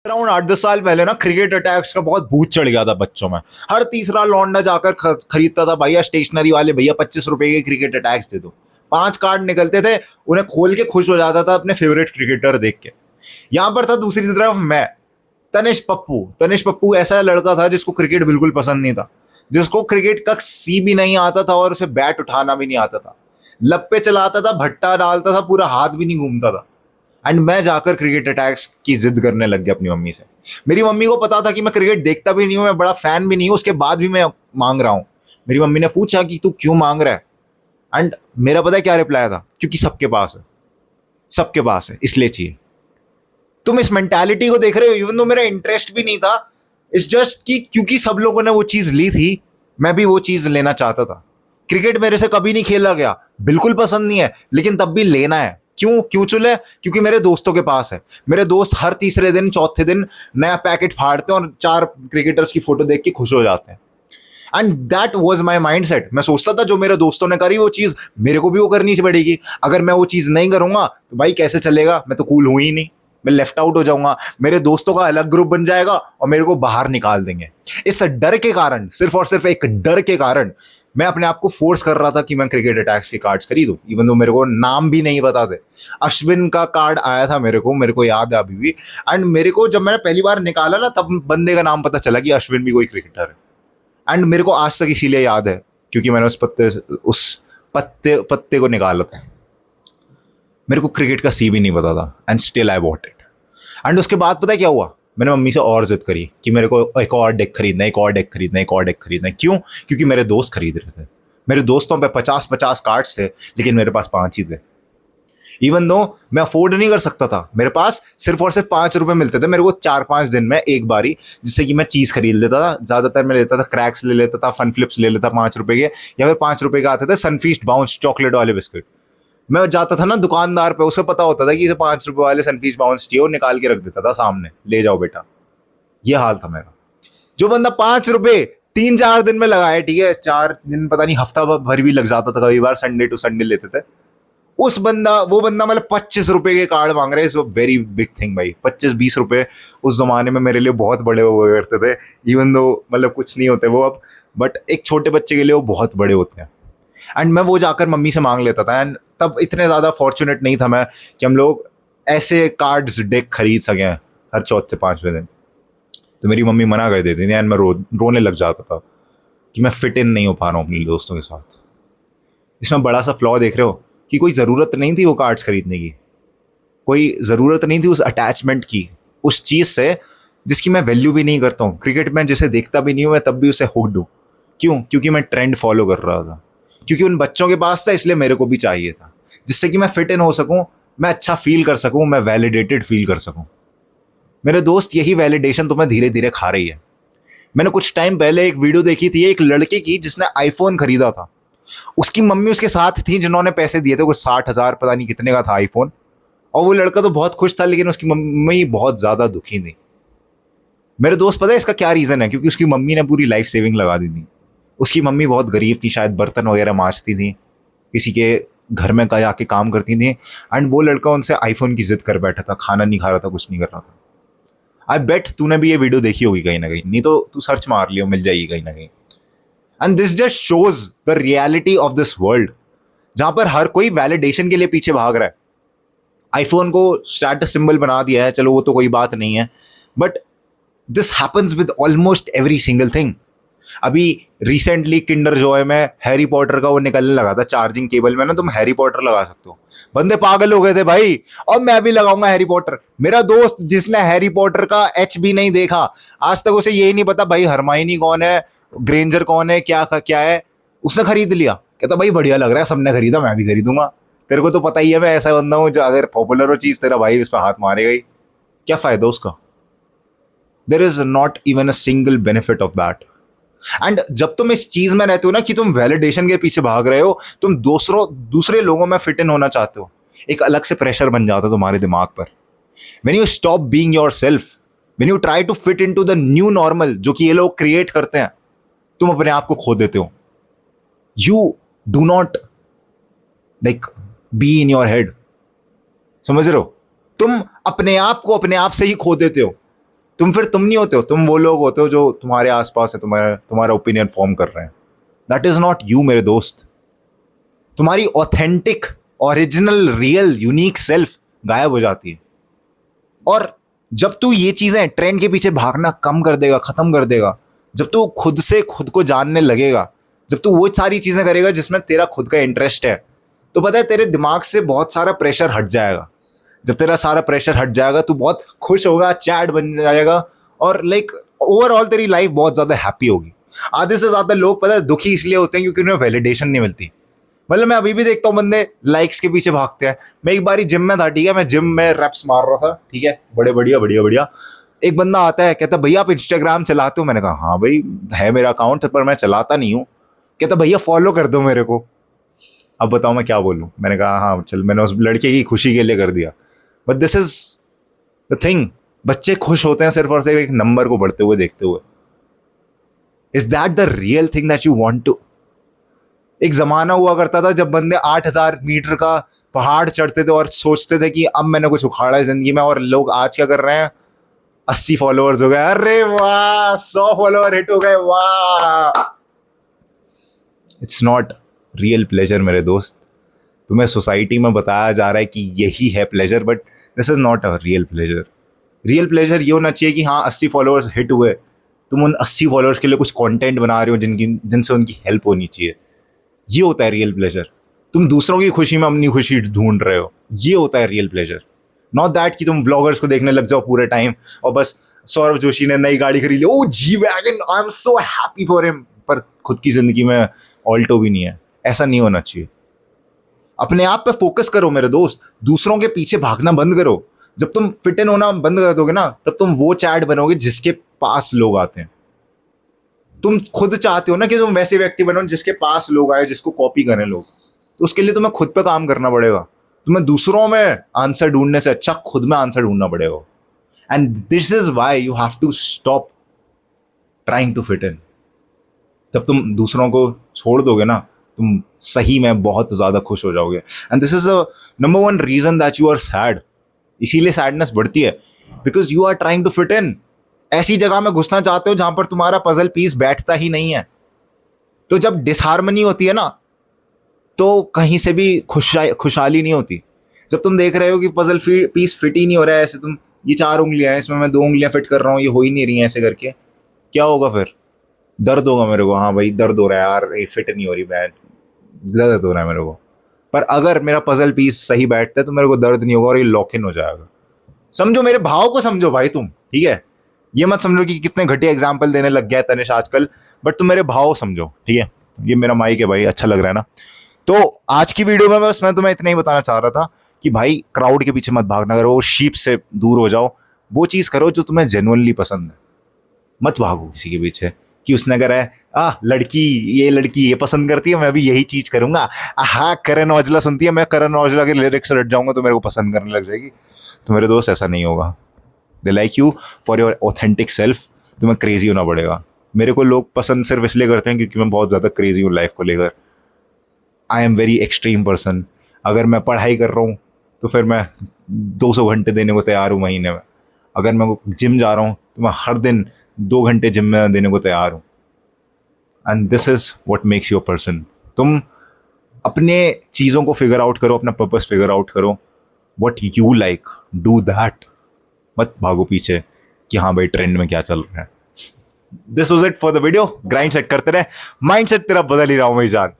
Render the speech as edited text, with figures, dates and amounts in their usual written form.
Around 8-10 साल पहले ना क्रिकेट अटैक्स का बहुत भूत चढ़ गया था बच्चों में। हर तीसरा लौंडा जाकर खरीदता था, भैया स्टेशनरी वाले भैया 25 रुपए के क्रिकेट अटैक्स दे दो। 5 कार्ड निकलते थे, उन्हें खोल के खुश हो जाता था अपने फेवरेट क्रिकेटर देख के। यहाँ पर था दूसरी तरफ मैं, तनिष पप्पू ऐसा लड़का था जिसको क्रिकेट बिल्कुल पसंद नहीं था, जिसको क्रिकेट का सी भी नहीं आता था और उसे बैट उठाना भी नहीं आता था। लप्पे चलाता था, भट्टा डालता था, पूरा हाथ भी नहीं घूमता था। एंड मैं जाकर क्रिकेट अटैक्स की जिद करने लग गया अपनी मम्मी से। मेरी मम्मी को पता था कि मैं क्रिकेट देखता भी नहीं हूँ, मैं बड़ा फैन भी नहीं हूँ, उसके बाद भी मैं मांग रहा हूँ। मेरी मम्मी ने पूछा कि तू क्यों मांग रहा है, एंड मेरा पता है क्या रिप्लाई था, क्योंकि सबके पास है, सबके पास है इसलिए चाहिए। तुम इस मेंटालिटी को देख रहे हो, इवन तो मेरा इंटरेस्ट भी नहीं था, इट्स जस्ट कि क्योंकि सब लोगों ने वो चीज ली थी, मैं भी वो चीज लेना चाहता था। क्रिकेट मेरे से कभी नहीं खेला गया, बिल्कुल पसंद नहीं है, लेकिन तब भी लेना है। क्यों क्यों चुले? क्योंकि मेरे दोस्तों के पास है। मेरे दोस्त हर तीसरे दिन चौथे दिन नया पैकेट फाड़ते हैं और 4 क्रिकेटर्स की फोटो देख के खुश हो जाते हैं। And that was my mind set. मैं सोचता था जो मेरे दोस्तों ने करी वो चीज मेरे को भी वो करनी पड़ेगी। अगर मैं वो चीज नहीं करूंगा तो भाई कैसे चलेगा, मैं तो कूल हूं ही नहीं, मैं लेफ्ट आउट हो जाऊंगा, मेरे दोस्तों का अलग ग्रुप बन जाएगा और मेरे को बाहर निकाल देंगे। इस डर के कारण, सिर्फ और सिर्फ एक डर के कारण, मैं अपने आप को फोर्स कर रहा था कि मैं क्रिकेट अटैक्स के कार्ड्स खरीदूं, इवन तो मेरे को नाम भी नहीं पता थे। अश्विन का कार्ड आया था मेरे को याद है अभी भी। एंड मेरे को जब मैंने पहली बार निकाला ना, तब बंदे का नाम पता चला कि अश्विन भी कोई क्रिकेटर है। एंड मेरे को आज तक इसीलिए याद है क्योंकि मैंने उस पत्ते को निकाला था। मेरे को क्रिकेट का सी भी नहीं पता था, and still I what it. And उसके बाद पता है क्या हुआ, मैंने मम्मी से और जिद करी कि मेरे को एक और डेक खरीदना है, एक और डेक खरीदना है, एक और डेक खरीदना है। क्यों? क्योंकि मेरे दोस्त खरीद रहे थे। मेरे दोस्तों पे 50-50 कार्ड्स थे, लेकिन मेरे पास 5 ही थे। इवन दो मैं अफोर्ड नहीं कर सकता था, मेरे पास सिर्फ और सिर्फ 5 रुपए मिलते थे मेरे को 4-5 दिन में एक बारी, जिससे कि मैं चीज़ खरीद लेता था। ज़्यादातर मैं लेता था क्रैक्स ले लेता था, फन फ्लिप्स ले लेता 5 रुपए के, या फिर 5 रुपए के आते थे सनफीस्ट बाउंस चॉकलेट वाले बिस्किट। मैं जाता था ना दुकानदार पे, उसे पता होता था कि इसे 5 रुपए वाले सनफीस्ट बाउंस चाहिए, और निकाल के रख देता था सामने, ले जाओ बेटा। ये हाल था मेरा। जो बंदा 5 रुपए 3-4 दिन में लगाए, ठीक है, 4 दिन पता नहीं हफ्ता भर भी लग जाता था, कई बार संडे टू संडे लेते थे, वो बंदा मतलब 25 रुपए के कार्ड मांग रहे हैं। वेरी बिग थिंग भाई। 25-20 रुपए उस जमाने में मेरे लिए बहुत बड़े हुआ करते थे, इवन दो मतलब कुछ नहीं होते वो अब, बट एक छोटे बच्चे के लिए वो बहुत बड़े होते हैं। एंड मैं वो जाकर मम्मी से मांग लेता था। एंड तब इतने ज़्यादा फॉर्चुनेट नहीं था मैं कि हम लोग ऐसे कार्ड्स डेक खरीद सकें हर चौथे 5वें दिन। तो मेरी मम्मी मना कर देती थी, एंड मैं रोने लग जाता था कि मैं फिट इन नहीं हो पा रहा हूँ अपने दोस्तों के साथ। इसमें बड़ा सा फ्लॉ देख रहे हो कि कोई ज़रूरत नहीं थी वो कार्ड्स खरीदने की, कोई ज़रूरत नहीं थी उस अटैचमेंट की, उस चीज़ से जिसकी मैं वैल्यू भी नहीं करता हूँ। क्रिकेट में जिसे देखता भी नहीं हूँ मैं, तब भी उसे हुक्ड हूँ। क्यों? क्योंकि मैं ट्रेंड फॉलो कर रहा था, क्योंकि उन बच्चों के पास था, इसलिए मेरे को भी चाहिए था, जिससे कि मैं फिट इन हो सकूँ, मैं अच्छा फील कर सकूँ, मैं वैलिडेटेड फील कर सकूँ। मेरे दोस्त यही वैलिडेशन तुम्हें धीरे धीरे खा रही है। मैंने कुछ टाइम पहले एक वीडियो देखी थी एक लड़के की जिसने आईफोन खरीदा था। उसकी मम्मी उसके साथ थी जिन्होंने पैसे दिए थे, कुछ 60,000 पता नहीं कितने का था आईफोन। और वो लड़का तो बहुत खुश था, लेकिन उसकी मम्मी बहुत ज़्यादा दुखी थी। मेरे दोस्त पता है इसका क्या रीज़न है? क्योंकि उसकी मम्मी ने पूरी लाइफ सेविंग लगा दी थी। उसकी मम्मी बहुत गरीब थी, शायद बर्तन वगैरह मांजती थी, किसी के घर में का जाके काम करती थी। एंड वो लड़का उनसे आईफोन की जिद कर बैठा था, खाना नहीं खा रहा था, कुछ नहीं कर रहा था। आई बेट तूने भी ये वीडियो देखी होगी कहीं ना कहीं, नहीं तो तू सर्च मार लियो, मिल जाएगी कहीं ना कहीं। And this just shows the reality of this world, जहां पर हर कोई वैलिडेशन के लिए पीछे भाग रहा है। आईफोन को स्टेटस सिंबल बना दिया है, चलो वो तो कोई बात नहीं है, but this happens with almost every single thing. अभी रिसेंटली किंडर जॉय में हैरी पॉटर का वो निकलने लगा था चार्जिंग केबल में ना, तुम हैरी पॉटर लगा सकते हो। बंदे पागल हो गए थे भाई, और मैं भी लगाऊंगा हैरी पॉटर। मेरा दोस्त जिसने हैरी पॉटर का एच भी नहीं देखा आज तक, उसे यही नहीं पता भाई हरमाइनी कौन है, ग्रेंजर कौन है, क्या है, उसने खरीद लिया। कहता भाई बढ़िया लग रहा है, सबने खरीदा, मैं भी खरीदूंगा। तेरे को तो पता ही है मैं ऐसा बंदा हूं जो अगर पॉपुलर हो चीज, तेरा भाई उस पर हाथ मारेगा ही। क्या फायदा उसका? There is not even a single benefit of that. And जब तुम इस चीज में रहते हो ना कि तुम वैलिडेशन के पीछे भाग रहे हो, तुम दूसरे लोगों में फिट इन होना चाहते हो, एक अलग से प्रेशर बन जाता है तुम्हारे दिमाग पर। When you stop being yourself, when you try to fit into the new normal जो कि ये लोग क्रिएट करते हैं, तुम अपने आप को खो देते हो। You do not like be in your head. समझ रहे हो? तुम अपने आप को अपने आप से ही खो देते हो। तुम नहीं होते हो, तुम वो लोग होते हो जो तुम्हारे आसपास है, तुम्हारा ओपिनियन फॉर्म कर रहे हैं. दैट इज नॉट यू मेरे दोस्त. तुम्हारी authentic, original, real, unique self गायब हो जाती है. और जब तू ये चीजें ट्रेंड के पीछे भागना कम कर देगा, खत्म कर देगा, जब तू खुद से खुद को जानने लगेगा, जब तू वो सारी चीजें करेगा जिसमें तेरा खुद का इंटरेस्ट है, तो पता है तेरे दिमाग से बहुत सारा प्रेशर हट जाएगा. जब तेरा सारा प्रेशर हट जाएगा, तू बहुत खुश होगा, चैट बन जाएगा, और लाइक ओवरऑल तेरी लाइफ बहुत ज्यादा हैप्पी होगी. आधे से ज्यादा लोग पता है दुखी इसलिए होते हैं क्योंकि उन्हें वैलिडेशन नहीं मिलती. मतलब मैं अभी भी देखता हूँ बंदे लाइक्स के पीछे भागते हैं. मैं एक बारी जिम में था, ठीक है, मैं जिम में रेप्स मार रहा था, ठीक है, बड़े बढ़िया बढ़िया बढ़िया. एक बंदा आता है, कहता भैया आप इंस्टाग्राम चलाते हो? मैंने कहा हाँ भाई है मेरा अकाउंट, पर मैं चलाता नहीं हूँ. कहता भैया फॉलो कर दो मेरे को. अब बताओ मैं क्या बोलूँ. मैंने कहा हाँ चल, मैंने उस लड़के की खुशी के लिए कर दिया. But this is the thing, बच्चे खुश होते हैं सिर्फ और सिर्फ एक नंबर को बढ़ते हुए देखते हुए. Is that the real thing that you want to? एक जमाना हुआ करता था जब बंदे 8,000 मीटर का पहाड़ चढ़ते थे और सोचते थे कि अब मैंने कुछ उखाड़ा है जिंदगी में. और लोग आज क्या कर रहे हैं, 80 फॉलोअर्स हो गए, अरे वाह 100 फॉलोअर हिट हो गए, वाह. इट्स नॉट रियल प्लेजर मेरे दोस्त. तुम्हें सोसाइटी में बताया जा रहा है कि यही है pleasure, but this is not a real pleasure. Real pleasure ये होना चाहिए कि हाँ 80 फॉलोअर्स हिट हुए, तुम उन 80 फॉलोअर्स के लिए कुछ कंटेंट बना रहे हो जिनसे उनकी हेल्प होनी चाहिए. ये होता है रियल प्लेजर. तुम दूसरों की खुशी में अपनी खुशी ढूंढ रहे हो, ये होता है रियल प्लेजर. नॉट दैट कि तुम व्लॉगर्स को देखने लग जाओ पूरे टाइम और बस सौरभ जोशी ने नई गाड़ी खरीदी, oh G wagon, I am so happy for him, पर खुद की जिंदगी में ऑल्टो भी नहीं है. ऐसा नहीं होना चाहिए. अपने आप पे फोकस करो मेरे दोस्त. दूसरों के पीछे भागना बंद करो. जब तुम फिट इन होना बंद कर दोगे ना, तब तुम वो चैट बनोगे जिसके पास लोग आते हैं. तुम खुद चाहते हो ना कि तुम वैसे व्यक्ति बनो जिसके पास लोग आए, जिसको कॉपी करें लोग. तो उसके लिए तुम्हें खुद पे काम करना पड़ेगा. तुम्हें दूसरों में आंसर ढूंढने से अच्छा खुद में आंसर ढूंढना पड़ेगा. And this is why you have to stop trying to fit in. जब तुम दूसरों को छोड़ दोगे ना, तुम सही में बहुत ज्यादा खुश हो जाओगे. And this is the number one reason that you are sad. इसीलिए सैडनेस बढ़ती है, because you are trying to fit in. ऐसी जगह में घुसना चाहते हो जहां पर तुम्हारा पजल पीस बैठता ही नहीं है. तो जब डिसहार्मनी होती है ना, तो कहीं से भी खुशहाली नहीं होती. जब तुम देख रहे हो कि पजल पीस फिट ही नहीं हो रहा है, ऐसे तुम ये 4 उंगलियां हैं, इसमें मैं 2 उंगलियां फिट कर रहा हूँ, ये हो ही नहीं रही हैं ऐसे करके, क्या होगा फिर? दर्द होगा मेरे को. हाँ भाई दर्द हो रहा है यार, ये फिट नहीं हो रही, मैं दर्द हो रहा है मेरे को. पर अगर मेरा पजल पीस सही बैठता है तो मेरे को दर्द नहीं होगा और ये लॉक इन हो जाएगा. समझो मेरे भाव को, समझो भाई तुम, ठीक है. ये मत समझो कि कितने घटिया एग्जाम्पल देने लग गया है तनिष आजकल, बट तुम मेरे भाव समझो, ठीक है. ये मेरा माइक है भाई, अच्छा लग रहा है ना. तो आज की वीडियो में बस मैं तुम्हें इतना ही बताना चाह रहा था कि भाई क्राउड के पीछे मत भागना करो, शीप से दूर हो जाओ. वो चीज़ करो जो तुम्हें जेन्युइनली पसंद है. मत भागो किसी के पीछे कि उसने करा है, लड़की ये पसंद करती है, मैं भी यही चीज़ करूंगा. हाँ करण औजला सुनती है, मैं करण औजला के लिरिक्स रट जाऊंगा तो मेरे को पसंद करने लग जाएगी. तो मेरे दोस्त ऐसा नहीं होगा. They like you for your authentic self. तुम्हें क्रेजी होना पड़ेगा. मेरे को लोग पसंद सिर्फ इसलिए करते हैं क्योंकि मैं बहुत ज़्यादा क्रेजी हूँ लाइफ को लेकर. I am very extreme person. अगर मैं पढ़ाई कर रहा हूँ तो फिर मैं 200 घंटे देने को तैयार हूँ महीने में. अगर मैं जिम जा रहा हूँ तो मैं हर दिन 2 घंटे जिम में देने को तैयार हूँ. And this is what makes your person. तुम अपने चीज़ों को फिगर आउट करो, अपना पर्पस फिगर आउट करो. What you like, do that. मत भागो पीछे कि हाँ भाई ट्रेंड में क्या चल रहा है. This was it for the video. Grind set करते रहे, माइंड सेट तेरा बदल ही रहा हूँ भाई जान.